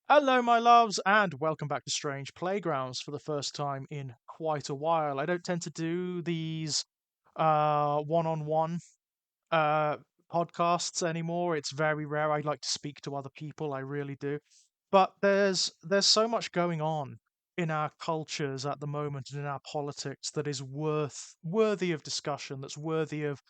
Hello, my loves, and welcome back to Strange Playgrounds for the first time in quite a while. I don't tend to do these one-on-one uh, podcasts anymore. It's very rare. I like to speak to other people. I really do. But there's so much going on in our cultures at the moment and in our politics that is worthy of discussion. That's worthy of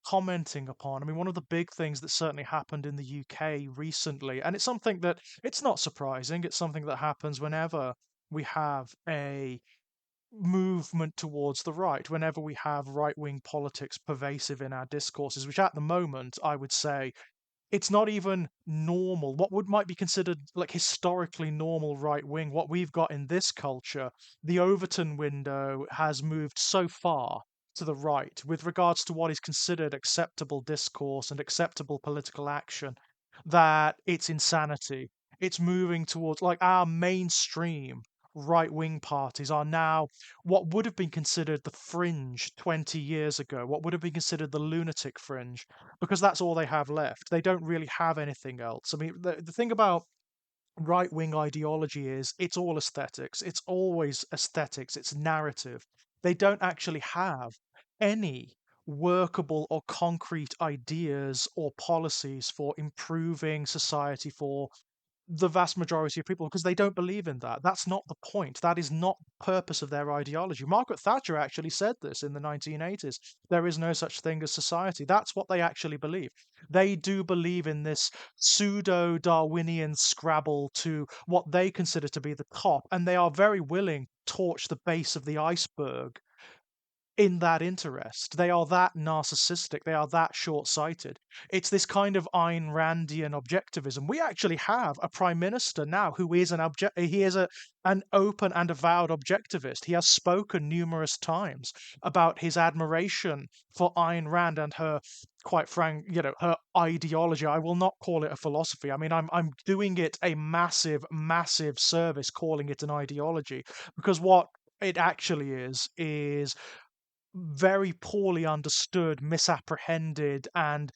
commenting upon. I mean, one of the big things that certainly happened in the UK recently, and it's something that it's not surprising, it's something that happens whenever we have a movement towards the right, whenever we have right wing politics pervasive in our discourses, which at the moment I would say it's not even normal. What would might be considered like historically normal right wing, what we've got in this culture, the Overton window has moved so far to the right with regards to what is considered acceptable discourse and acceptable political action that it's insanity. It's moving towards like our mainstream right wing parties are now what would have been considered the fringe 20 years ago, what would have been considered the lunatic fringe, because that's all they have left. They don't really have anything else. I mean, the thing about right wing ideology is it's all aesthetics. It's always aesthetics. It's narrative. They don't actually have any workable or concrete ideas or policies for improving society for the vast majority of people because they don't believe in that. That's not the point. That is not the purpose of their ideology. Margaret Thatcher actually said this in the 1980s. There is no such thing as society. That's what they actually believe. They do believe in this pseudo Darwinian scrabble to what they consider to be the top, and they are very willing to torch the base of the iceberg in that interest. They are that narcissistic. They are that short sighted. It's this kind of Ayn Randian objectivism. We actually have a prime minister now who is an open and avowed objectivist. He has spoken numerous times about his admiration for Ayn Rand and her quite frank, her ideology. I will not call it a philosophy. I mean, I'm doing it a massive, massive service calling it an ideology because what it actually is very poorly understood, misapprehended, and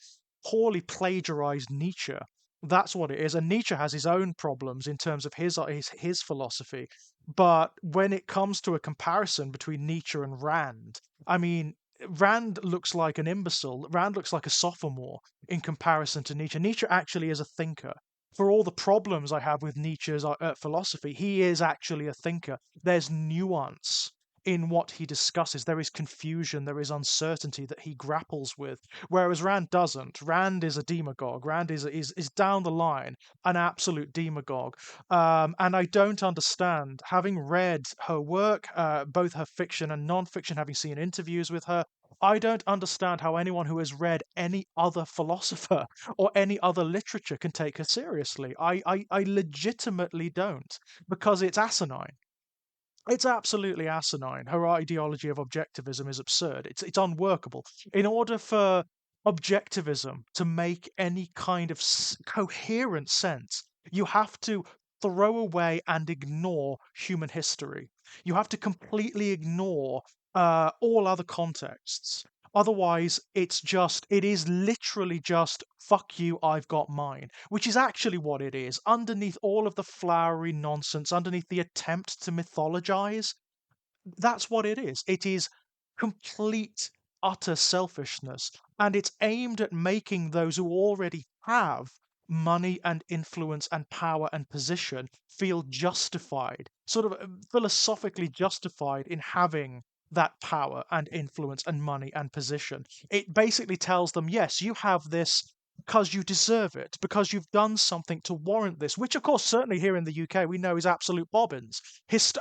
poorly plagiarized Nietzsche. That's what it is. And Nietzsche has his own problems in terms of his philosophy. But when it comes to a comparison between Nietzsche and Rand, I mean, Rand looks like an imbecile. Rand looks like a sophomore in comparison to Nietzsche. Nietzsche actually is a thinker. For all the problems I have with Nietzsche's philosophy, he is actually a thinker. There's nuance in what he discusses. There is confusion, there is uncertainty that he grapples with, whereas Rand doesn't. Rand is a demagogue. Rand is down the line an absolute demagogue, and I don't understand. Having read her work, both her fiction and non-fiction, having seen interviews with her. I don't understand how anyone who has read any other philosopher or any other literature can take her seriously. I legitimately don't, because it's asinine. It's absolutely asinine. Her ideology of objectivism is absurd. It's unworkable. In order for objectivism to make any kind of coherent sense, you have to throw away and ignore human history. You have to completely ignore all other contexts. Otherwise, it is literally just, fuck you, I've got mine, which is actually what it is. Underneath all of the flowery nonsense, underneath the attempt to mythologize, that's what it is. It is complete, utter selfishness. And it's aimed at making those who already have money and influence and power and position feel justified, sort of philosophically justified in having that power and influence and money and position. It basically tells them, yes, you have this because you deserve it, because you've done something to warrant this, which, of course, certainly here in the UK, we know is absolute bobbins.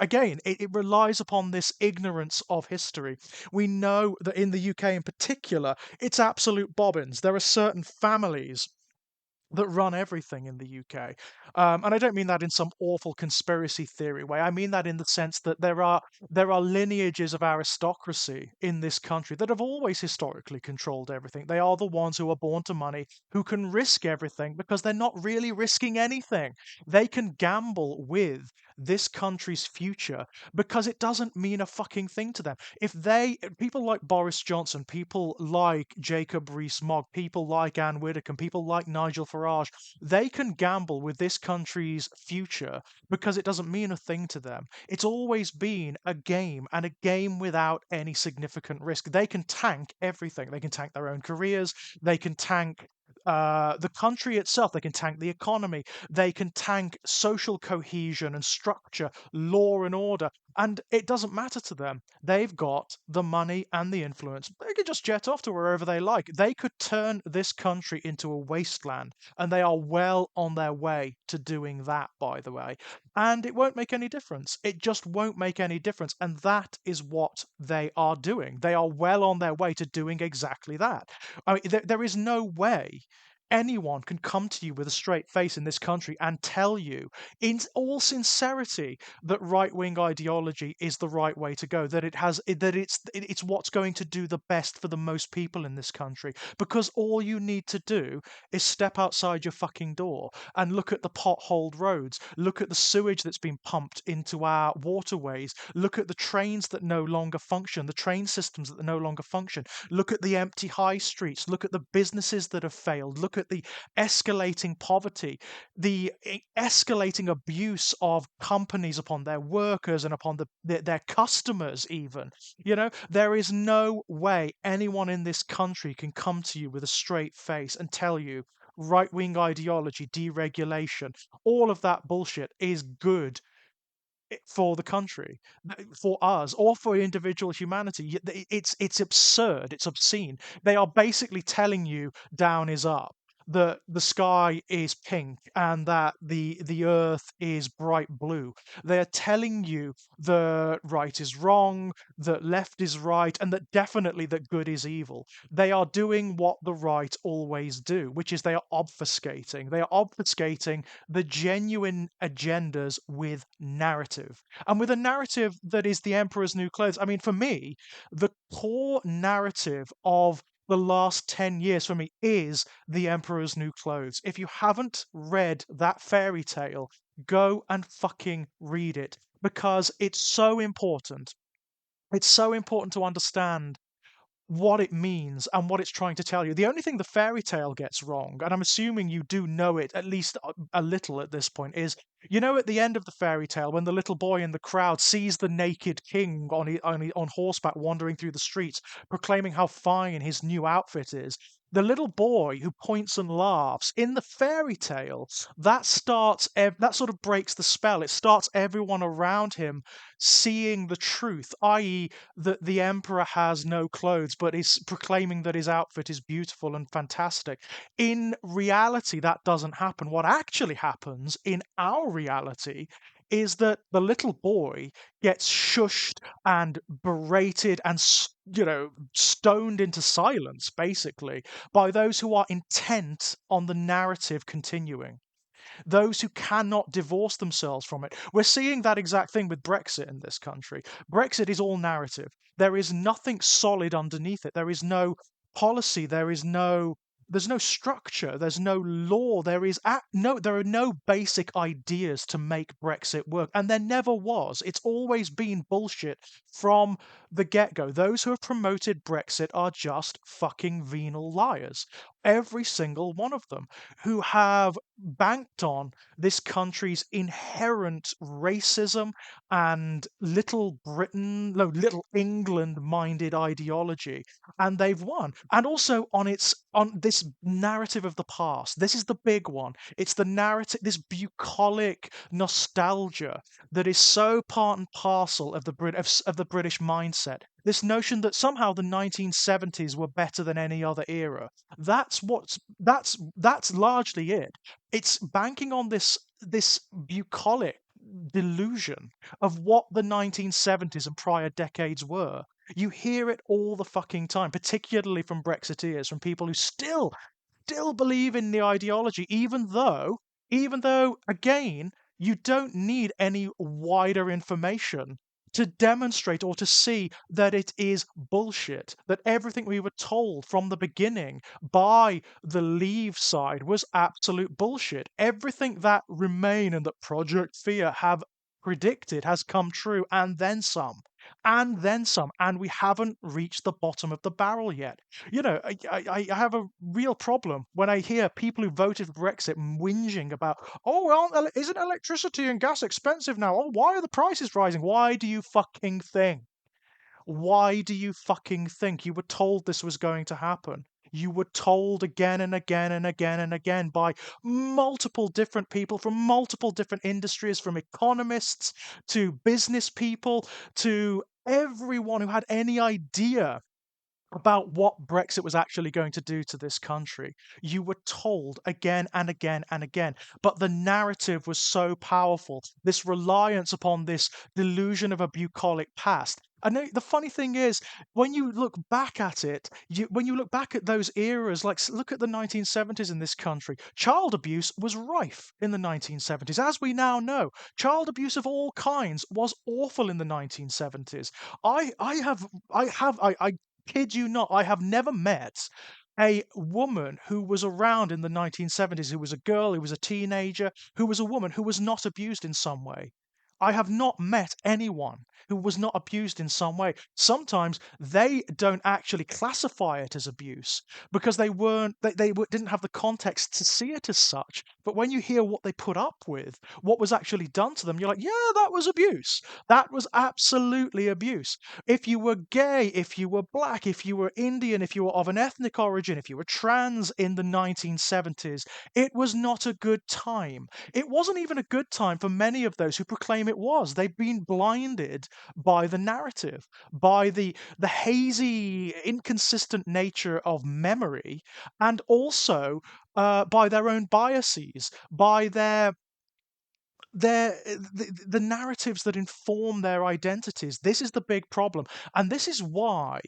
Again, it relies upon this ignorance of history. We know that in the UK in particular, it's absolute bobbins. There are certain families that run everything in the UK. And I don't mean that in some awful conspiracy theory way. I mean that in the sense that there are lineages of aristocracy in this country that have always historically controlled everything. They are the ones who are born to money, who can risk everything because they're not really risking anything. They can gamble with this country's future because it doesn't mean a fucking thing to them. If people like Boris Johnson, people like Jacob Rees-Mogg, people like Anne Widdecombe, people like Nigel Farage, they can gamble with this country's future because it doesn't mean a thing to them. It's always been a game, and a game without any significant risk. They can tank everything. They can tank their own careers. They can tank the country itself. They can tank the economy. They can tank social cohesion and structure, law and order. And it doesn't matter to them. They've got the money and the influence. They could just jet off to wherever they like. They could turn this country into a wasteland. And they are well on their way to doing that, by the way. And it won't make any difference. It just won't make any difference. And that is what they are doing. They are well on their way to doing exactly that. I mean, there is no way anyone can come to you with a straight face in this country and tell you in all sincerity that right-wing ideology is the right way to go, that it's what's going to do the best for the most people in this country, because all you need to do is step outside your fucking door and look at the potholed roads, look at the sewage that's been pumped into our waterways, look at the trains that no longer function, the train systems that no longer function, look at the empty high streets, look at the businesses that have failed, look at the escalating poverty, the escalating abuse of companies upon their workers and upon their customers even. There is no way anyone in this country can come to you with a straight face and tell you right-wing ideology, deregulation, all of that bullshit is good for the country, for us, or for individual humanity. It's absurd. It's obscene. They are basically telling you down is up, that the sky is pink, and that the earth is bright blue. They are telling you that right is wrong, that left is right, and that definitely that good is evil. They are doing what the right always do, which is they are obfuscating. They are obfuscating the genuine agendas with narrative, and with a narrative that is the emperor's new clothes. I mean, for me, the core narrative of the last 10 years for me is The Emperor's New Clothes. If you haven't read that fairy tale, go and fucking read it, because it's so important. It's so important to understand what it means and what it's trying to tell you. The only thing the fairy tale gets wrong, and I'm assuming you do know it at least a little at this point, is at the end of the fairy tale, when the little boy in the crowd sees the naked king on horseback wandering through the streets, proclaiming how fine his new outfit is. The little boy who points and laughs in the fairy tale, that sort of breaks the spell. It starts everyone around him seeing the truth, i.e., that the emperor has no clothes, but is proclaiming that his outfit is beautiful and fantastic. In reality, that doesn't happen. What actually happens in our reality is that the little boy gets shushed and berated and stoned into silence, basically, by those who are intent on the narrative continuing, those who cannot divorce themselves from it. We're seeing that exact thing with Brexit in this country. Brexit is all narrative. There is nothing solid underneath it. There is no policy. There's no structure. There's no law. There are no basic ideas to make Brexit work, and there never was. It's always been bullshit from the get-go. Those who have promoted Brexit are just fucking venal liars. Every single one of them, who have banked on this country's inherent racism and little Britain, no, little England minded ideology, and they've won. And also on this narrative of the past. This is the big one. It's the narrative, this bucolic nostalgia that is so part and parcel of the British mindset. This notion that somehow the 1970s were better than any other era. That's largely it. It's banking on this bucolic delusion of what the 1970s and prior decades were. You hear it all the fucking time, particularly from Brexiteers, from people who still believe in the ideology, even though again, you don't need any wider information to demonstrate or to see that it is bullshit, that everything we were told from the beginning by the Leave side was absolute bullshit. Everything that Remain and that Project Fear have predicted has come true, and then some. And then some, and we haven't reached the bottom of the barrel yet. I have a real problem when I hear people who voted for Brexit whinging about, oh, isn't electricity and gas expensive now? Oh, why are the prices rising? Why do you fucking think? Why do you fucking think? You were told this was going to happen? You were told again and again and again and again by multiple different people from multiple different industries, from economists to business people to everyone who had any idea about what Brexit was actually going to do to this country. You were told again and again and again, but the narrative was so powerful, this reliance upon this delusion of a bucolic past. I know the funny thing is, when you look back at it, when you look back at those eras, like look at the 1970s in this country, child abuse was rife in the 1970s. As we now know, child abuse of all kinds was awful in the 1970s. I kid you not, I have never met a woman who was around in the 1970s, who was a girl, who was a teenager, who was a woman who was not abused in some way. I have not met anyone who was not abused in some way. Sometimes they don't actually classify it as abuse because didn't have the context to see it as such. But when you hear what they put up with, what was actually done to them, you're like, yeah, that was abuse. That was absolutely abuse. If you were gay, if you were black, if you were Indian, if you were of an ethnic origin, if you were trans in the 1970s, it was not a good time. It wasn't even a good time for many of those who proclaim it was. They've been blinded by the narrative, by the hazy, inconsistent nature of memory, and also by their own biases, by the narratives that inform their identities. This is the big problem, and this is why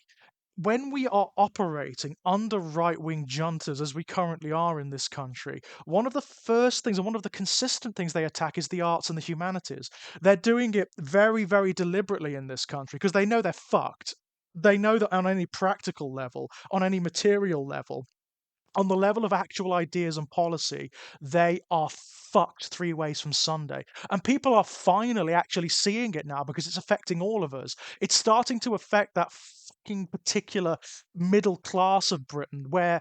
when we are operating under right-wing juntas as we currently are in this country, one of the first things and one of the consistent things they attack is the arts and the humanities. They're doing it very, very deliberately in this country because they know they're fucked. They know that on any practical level, on any material level, on the level of actual ideas and policy, they are fucked three ways from Sunday. And people are finally actually seeing it now because it's affecting all of us. It's starting to affect that fucking particular middle class of Britain where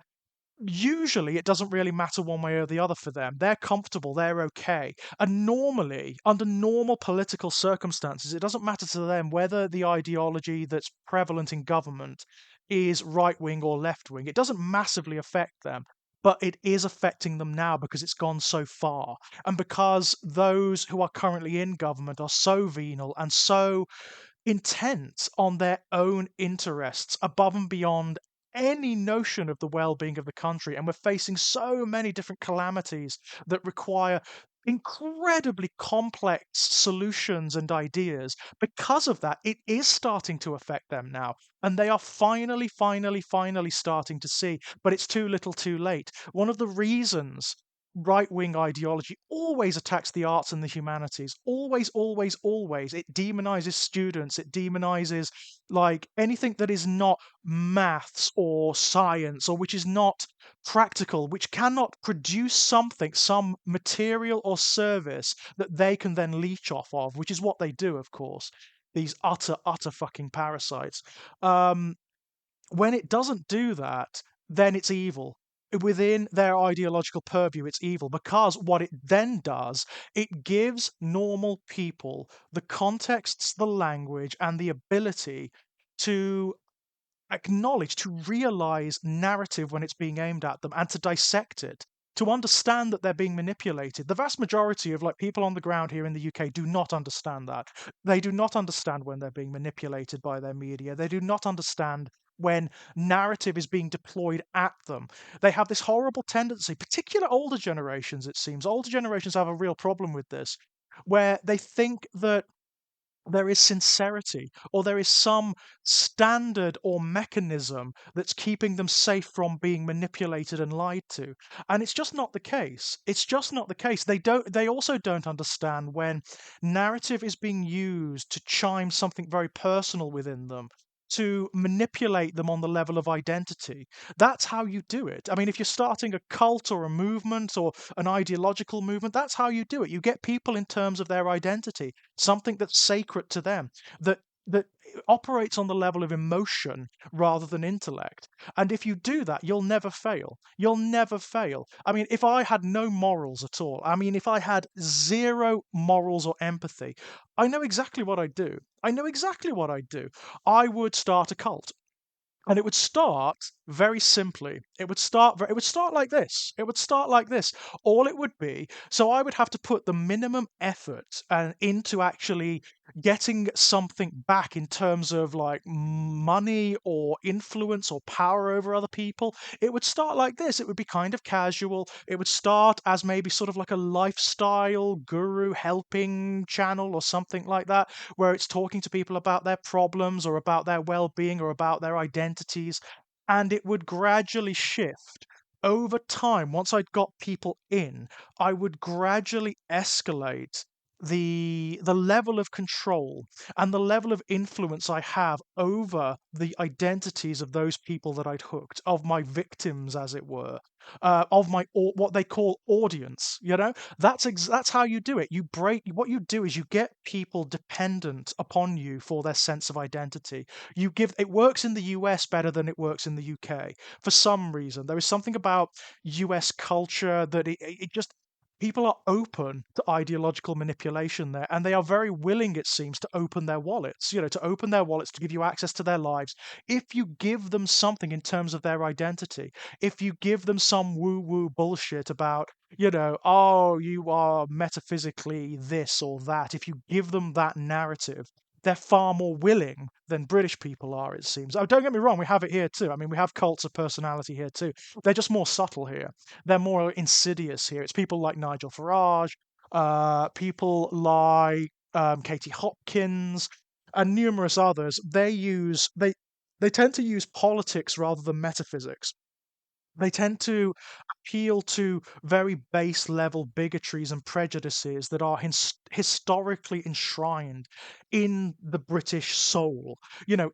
usually it doesn't really matter one way or the other for them. They're comfortable, they're okay. And normally, under normal political circumstances, it doesn't matter to them whether the ideology that's prevalent in government is right wing or left wing. It doesn't massively affect them. But it is affecting them now because it's gone so far. And because those who are currently in government are so venal and so intent on their own interests above and beyond any notion of the well-being of the country, and we're facing so many different calamities that require incredibly complex solutions and ideas. Because of that, it is starting to affect them now, and they are finally starting to see, but it's too little too late. One of the reasons right-wing ideology always attacks the arts and the humanities, always, it demonizes students, it demonizes like anything that is not maths or science, or which is not practical, which cannot produce something, some material or service that they can then leech off of, which is what they do, of course, these utter fucking parasites. um when it doesn't do that, then it's evil. Within their ideological purview, it's evil because what it then does, it gives normal people the contexts, the language, and the ability to acknowledge, to realize narrative when it's being aimed at them and to dissect it. To understand that they're being manipulated. The vast majority of like people on the ground here in the UK do not understand that. They do not understand when they're being manipulated by their media. They do not understand when narrative is being deployed at them. They have this horrible tendency, particular older generations, it seems. Older generations have a real problem with this, where they think that there is sincerity or there is some standard or mechanism that's keeping them safe from being manipulated and lied to, and it's just not the case. It's just not the case. They also don't understand when narrative is being used to chime something very personal within them, to manipulate them on the level of identity. That's how you do it. I mean, if you're starting a cult or a movement or an ideological movement, that's how you do it. You get people in terms of their identity, something that's sacred to them, that operates on the level of emotion rather than intellect. And if you do that, you'll never fail. You'll never fail. I mean, if I had no morals at all, I mean, if I had zero morals or empathy, I know exactly what I'd do. I know exactly what I'd do. I would start a cult. And it would start very simply. It would start like this. It would start like this. All it would be, so I would have to put the minimum effort into actually getting something back in terms of like money or influence or power over other people. It would start like this. It would be kind of casual. It would start as maybe sort of like a lifestyle guru helping channel or something like that, where it's talking to people about their problems or about their well-being or about their identities, and it would gradually shift over time. Once I'd got people in, I would gradually escalate the level of control and the level of influence I have over the identities of those people that I'd hooked, of my victims, as it were, of my what they call audience. You know, that's how you do it. You break. What you do is you get people dependent upon you for their sense of identity. You give. It works in the US better than it works in the UK for some reason. There is something about US culture that it just people are open to ideological manipulation there, and they are very willing, it seems, to open their wallets, to open their wallets to give you access to their lives if you give them something in terms of their identity. If you give them some woo woo bullshit about, oh, you are metaphysically this or that, if you give them that narrative, they're far more willing than British people are, it seems. Oh, don't get me wrong, we have it here too. I mean, we have cults of personality here too. They're just more subtle here. They're more insidious here. It's people like Nigel Farage, people like Katie Hopkins, and numerous others. They tend to use politics rather than metaphysics. They tend to appeal to very base level bigotries and prejudices that are historically enshrined in the British soul,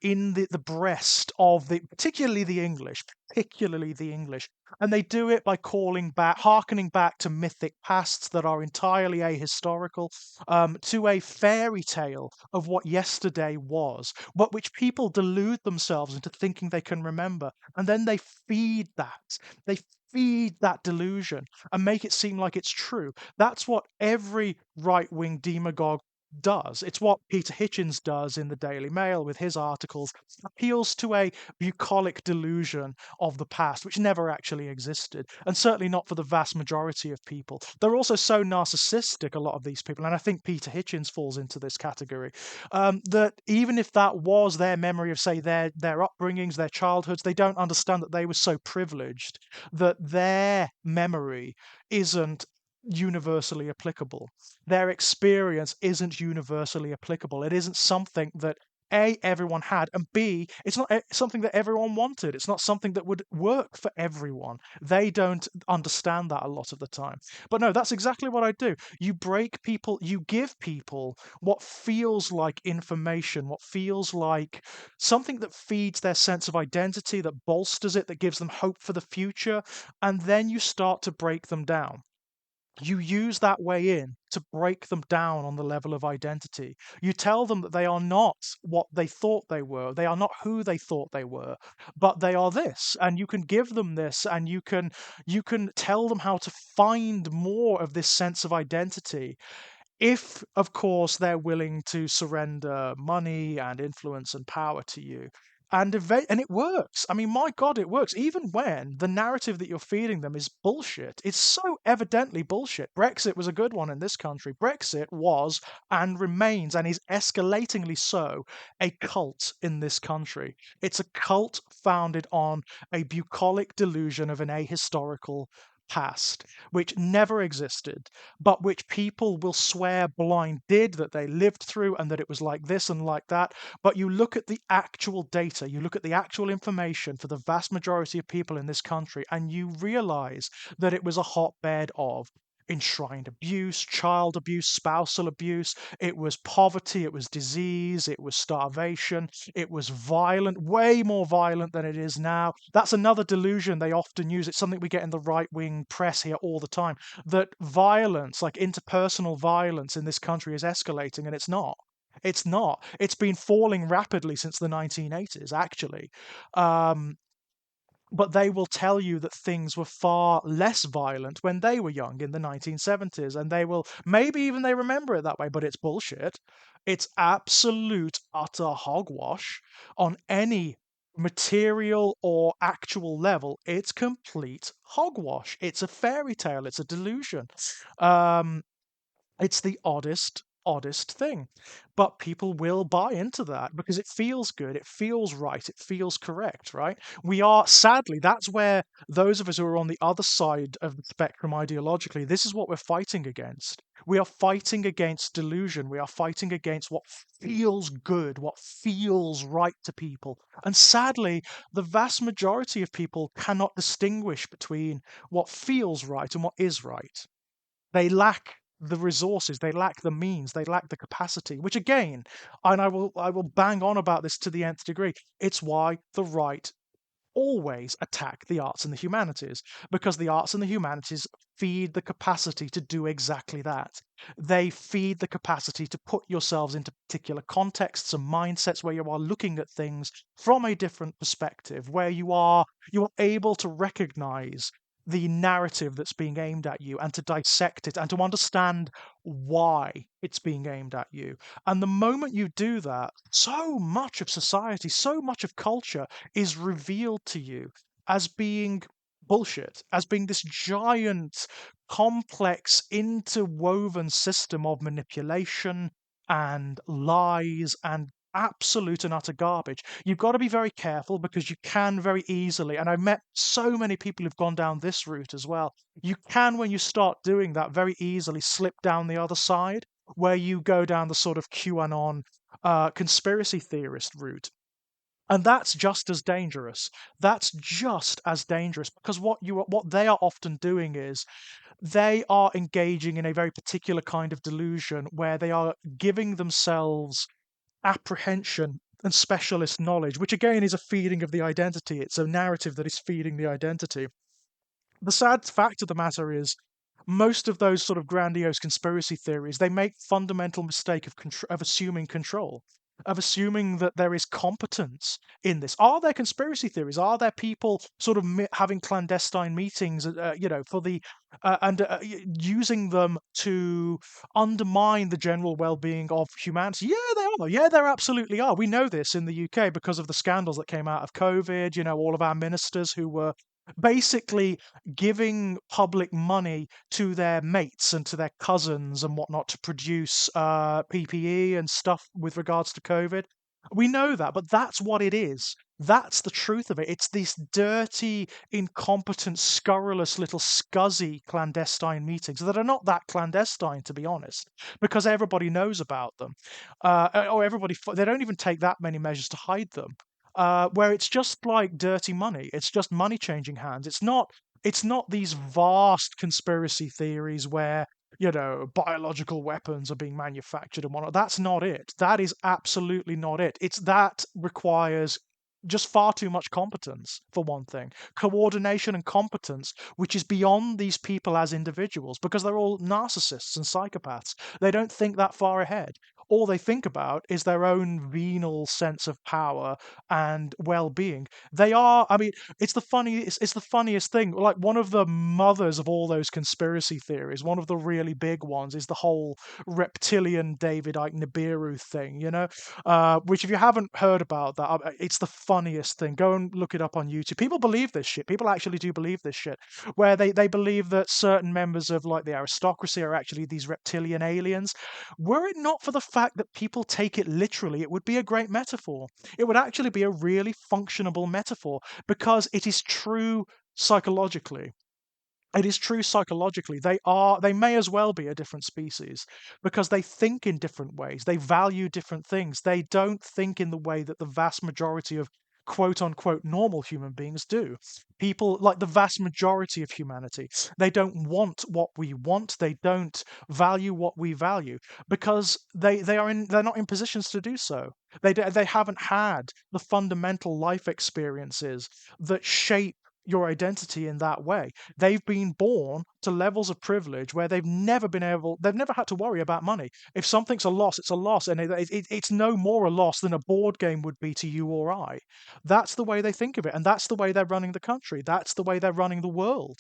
in the breast of particularly the English, particularly the English. And they do it by harkening back to mythic pasts that are entirely ahistorical, to a fairy tale of what yesterday was, but which people delude themselves into thinking they can remember. And then they feed that. They feed that delusion and make it seem like it's true. That's what every right wing demagogue does. It's what Peter Hitchens does in the Daily Mail with his articles, appeals to a bucolic delusion of the past, which never actually existed, and certainly not for the vast majority of people. They're also so narcissistic, a lot of these people, and I think Peter Hitchens falls into this category, that even if that was their memory of, say, their upbringings, their childhoods, they don't understand that they were so privileged that their memory isn't universally applicable. Their experience isn't universally applicable. It isn't something that A, everyone had, and B, it's not something that everyone wanted. It's not something that would work for everyone. They don't understand that a lot of the time. But no, that's exactly what I do. You break people, you give people what feels like information, what feels like something that feeds their sense of identity, that bolsters it, that gives them hope for the future, and then you start to break them down. You use that way in to break them down on the level of identity. You tell them that they are not what they thought they were. They are not who they thought they were, but they are this. And you can give them this, and you can tell them how to find more of this sense of identity if, of course, they're willing to surrender money and influence and power to you. And it works. I mean, my God, it works. Even when the narrative that you're feeding them is bullshit, it's so evidently bullshit. Brexit was a good one in this country. Brexit was and remains and is escalatingly so a cult in this country. It's a cult founded on a bucolic delusion of an ahistorical past, which never existed, but which people will swear blind did, that they lived through, and that it was like this and like that. But you look at the actual data, you look at the actual information for the vast majority of people in this country, and you realize that it was a hotbed of enshrined abuse, child abuse, spousal abuse. It was poverty, it was disease, it was starvation, it was violent, way more violent than it is now. That's another delusion they often use. It's something we get in the right-wing press here all the time, that violence, like interpersonal violence in this country, is escalating, and it's not. It's not. It's been falling rapidly since the 1980s, actually. Um, but they will tell you that things were far less violent when they were young in the 1970s, and they will maybe even they remember it that way, but it's bullshit. It's absolute utter hogwash on any material or actual level. It's complete hogwash. It's a fairy tale. It's a delusion. Um, it's the oddest thing. But people will buy into that because it feels good, it feels right, it feels correct, right? We are, sadly, that's where those of us who are on the other side of the spectrum ideologically, this is what we're fighting against. We are fighting against delusion. We are fighting against what feels good, what feels right to people. And sadly, the vast majority of people cannot distinguish between what feels right and what is right. They lack the resources, they lack the means, they lack the capacity, which again, and I will bang on about this to the nth degree. It's why the right always attack the arts and the humanities, because the arts and the humanities feed the capacity to do exactly that. They feed the capacity to put yourselves into particular contexts and mindsets where you are looking at things from a different perspective, where you are able to recognize the narrative that's being aimed at you and to dissect it and to understand why it's being aimed at you. And the moment you do that, so much of society, so much of culture is revealed to you as being bullshit, as being this giant, complex, interwoven system of manipulation and lies and absolute and utter garbage. You've got to be very careful because you can very easily, and I've met so many people who've gone down this route as well. You can, when you start doing that, very easily slip down the other side, where you go down the sort of QAnon conspiracy theorist route. And that's just as dangerous. That's just as dangerous because what they are often doing is they are engaging in a very particular kind of delusion where they are giving themselves apprehension and specialist knowledge, which again is a feeding of the identity. It's a narrative that is feeding the identity. The sad fact of the matter is, most of those sort of grandiose conspiracy theories, they make fundamental mistake of assuming control, of assuming that there is competence in this. Are there conspiracy theories? Are there people sort of having clandestine meetings, for the and using them to undermine the general well-being of humanity? Yeah, they are. Yeah, there absolutely are. We know this in the UK because of the scandals that came out of COVID. All of our ministers who were basically giving public money to their mates and to their cousins and whatnot to produce PPE and stuff with regards to COVID. We know that, but that's what it is. That's the truth of it. It's these dirty, incompetent, scurrilous little scuzzy clandestine meetings that are not that clandestine, to be honest, because everybody knows about them. Or they don't even take that many measures to hide them. Where it's just like dirty money. It's just money changing hands. It's not these vast conspiracy theories where biological weapons are being manufactured and whatnot. That's not it. That is absolutely not it. It's that requires just far too much competence, for one thing. Coordination and competence, which is beyond these people as individuals, because they're all narcissists and psychopaths. They don't think that far ahead. All they think about is their own venal sense of power and well-being. I mean, it's the funniest thing. Like, one of the mothers of all those conspiracy theories, one of the really big ones, is the whole reptilian David Icke Nibiru thing, which, if you haven't heard about that, it's the funniest thing. Go and look it up on YouTube. People believe this shit. People actually do believe this shit, where they believe that certain members of, like, the aristocracy are actually these reptilian aliens. Were it not for the fact that people take it literally, it would be a great metaphor. It would actually be a really functionable metaphor because it is true psychologically. It is true psychologically. They may as well be a different species because they think in different ways. They value different things. They don't think in the way that the vast majority of quote unquote normal human beings do. People like the vast majority of humanity, they don't want what we want, they don't value what we value because they're not in positions to do so. They haven't had the fundamental life experiences that shape your identity in that way. They've been born to levels of privilege where they've never had to worry about money. If something's a loss, it's a loss, and it's no more a loss than a board game would be to you or I. That's the way they think of it, and that's the way they're running the country. That's the way they're running the world.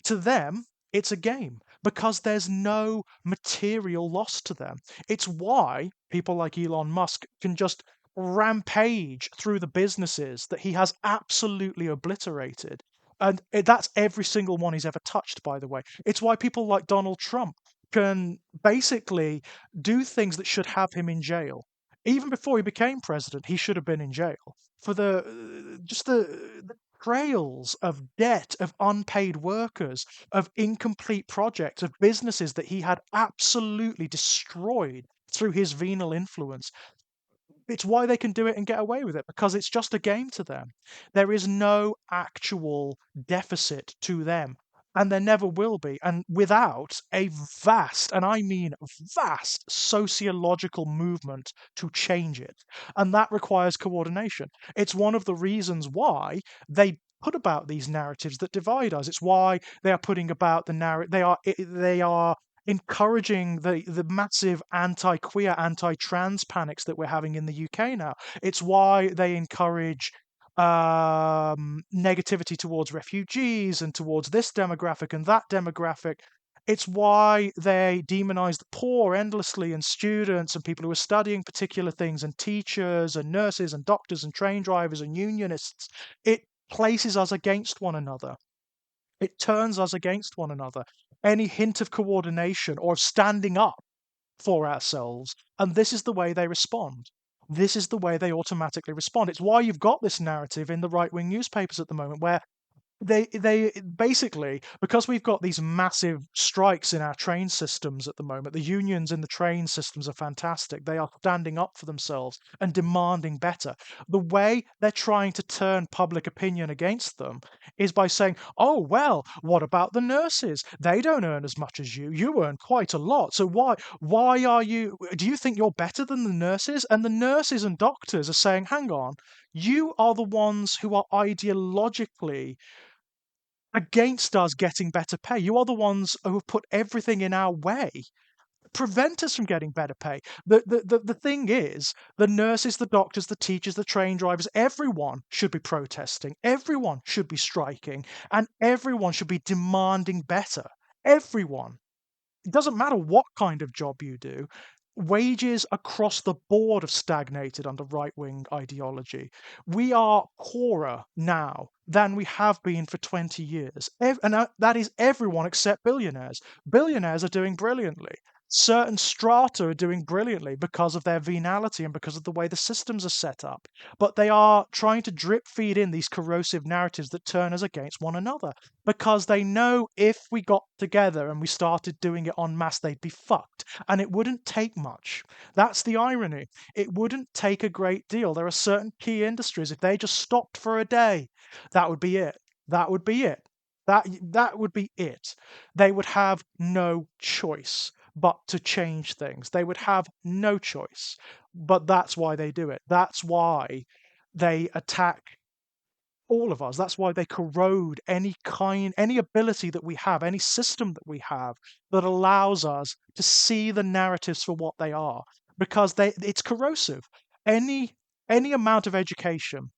To them, it's a game because there's no material loss to them. It's why people like Elon Musk can just rampage through the businesses that he has absolutely obliterated. And that's every single one he's ever touched, by the way. It's why people like Donald Trump can basically do things that should have him in jail. Even before he became president, he should have been in jail for the trails of debt, of unpaid workers, of incomplete projects, of businesses that he had absolutely destroyed through his venal influence. It's why they can do it and get away with it, because it's just a game to them. There is no actual deficit to them, and there never will be. And without a vast, and I mean vast, sociological movement to change it. And that requires coordination. It's one of the reasons why they put about these narratives that divide us. It's why they are putting about the narrative. They are encouraging the massive anti-queer, anti-trans panics that we're having in the UK now. It's why they encourage negativity towards refugees and towards this demographic and that demographic. It's why they demonize the poor endlessly, and students and people who are studying particular things, and teachers and nurses and doctors and train drivers and unionists. It places us against one another. It turns us against one another. Any hint of coordination or of standing up for ourselves, and this is the way they respond. This is the way they automatically respond. It's why you've got this narrative in the right-wing newspapers at the moment where they basically, because we've got these massive strikes in our train systems at the moment, the unions in the train systems are fantastic. They are standing up for themselves and demanding better. The way they're trying to turn public opinion against them is by saying, oh, well, what about the nurses? They don't earn as much as you. You earn quite a lot. So do you think you're better than the nurses? And the nurses and doctors are saying, hang on, you are the ones who are ideologically against us getting better pay. You are the ones who have put everything in our way, prevent us from getting better pay. The thing is, the nurses, the doctors, the teachers, the train drivers, everyone should be protesting, everyone should be striking, and everyone should be demanding better. Everyone. It doesn't matter what kind of job you do. Wages across the board have stagnated under right-wing ideology. We are poorer now than we have been for 20 years. And that is everyone except billionaires. Billionaires are doing brilliantly. Certain strata are doing brilliantly because of their venality and because of the way the systems are set up. But they are trying to drip feed in these corrosive narratives that turn us against one another, because they know if we got together and we started doing it en masse, they'd be fucked. And it wouldn't take much. That's the irony. It wouldn't take a great deal. There are certain key industries, if they just stopped for a day, that would be it. That would be it. That would be it. They would have no choice but to change things. They would have no choice. But that's why they do it. That's why they attack all of us. That's why they corrode any ability that we have, any system that we have that allows us to see the narratives for what they are, because it's corrosive. Any amount of education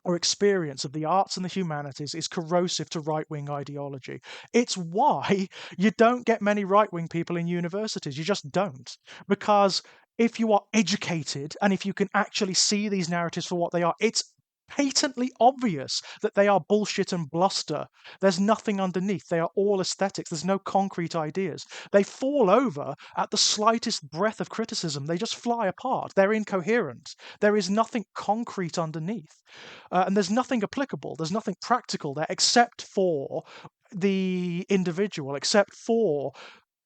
or experience of the arts and the humanities is corrosive to right-wing ideology. It's why you don't get many right-wing people in universities. You just don't. Because if you are educated and if you can actually see these narratives for what they are, it's patently obvious that they are bullshit and bluster. There's nothing underneath. They are all aesthetics. There's no concrete ideas. They fall over at the slightest breath of criticism. They just fly apart. They're incoherent. There is nothing concrete underneath. And there's nothing applicable. There's nothing practical there except for the individual, except for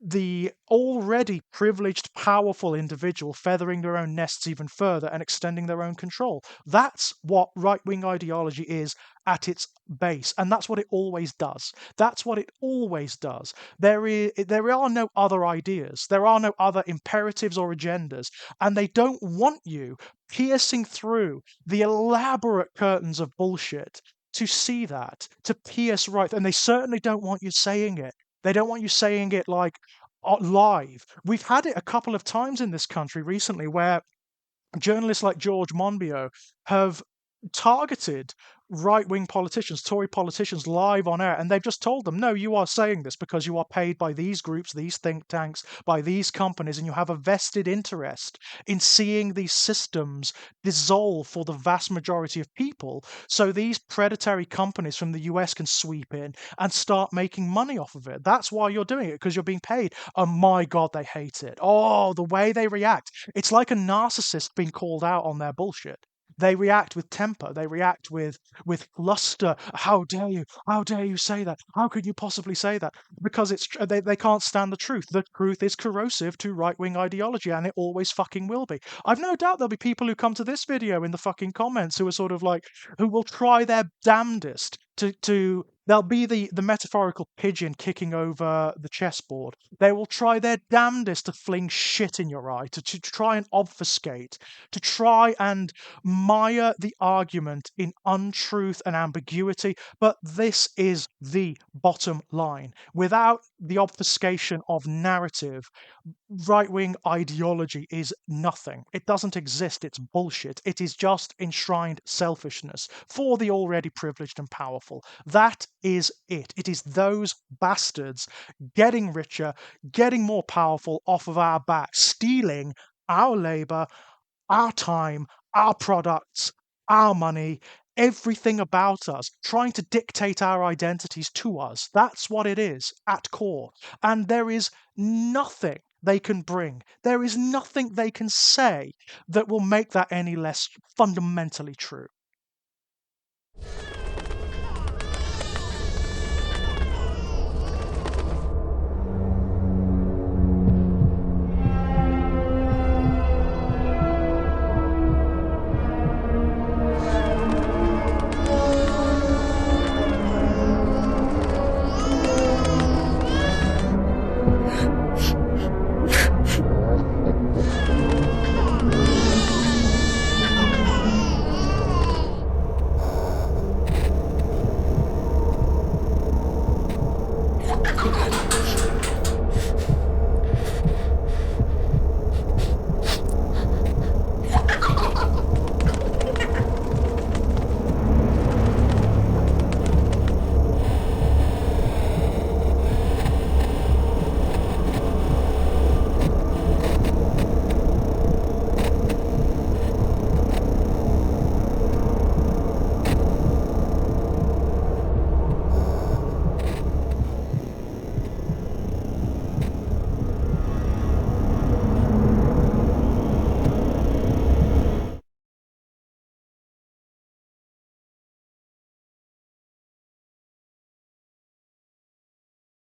the already privileged, powerful individual feathering their own nests even further and extending their own control. That's what right wing ideology is at its base, and that's what it always does. That's what it always does. There are no other ideas, there are no other imperatives or agendas, and they don't want you piercing through the elaborate curtains of bullshit to see that, to pierce right, and they certainly don't want you saying it. They don't want you saying it like live. We've had it a couple of times in this country recently where journalists like George Monbiot have targeted right-wing politicians, Tory politicians, live on air, and they've just told them, no, you are saying this because you are paid by these groups, these think tanks, by these companies, and you have a vested interest in seeing these systems dissolve for the vast majority of people, so these predatory companies from the US can sweep in and start making money off of it. That's why you're doing it, because you're being paid. Oh my God, they hate it. Oh, the way they react. It's like a narcissist being called out on their bullshit. They react with temper. They react with luster. How dare you? How dare you say that? How could you possibly say that? Because they can't stand the truth. The truth is corrosive to right-wing ideology, and it always fucking will be. I've no doubt there'll be people who come to this video in the fucking comments who are sort of like, who will try their damnedest to they'll be the metaphorical pigeon kicking over the chessboard. They will try their damnedest to fling shit in your eye, to try and obfuscate, to try and mire the argument in untruth and ambiguity. But this is the bottom line. Without the obfuscation of narrative, right wing ideology is nothing. It doesn't exist. It's bullshit. It is just enshrined selfishness for the already privileged and powerful. That is it. It is those bastards getting richer, getting more powerful off of our backs, stealing our labor, our time, our products, our money, everything about us, trying to dictate our identities to us. That's what it is at core. And there is nothing they can bring, there is nothing they can say that will make that any less fundamentally true.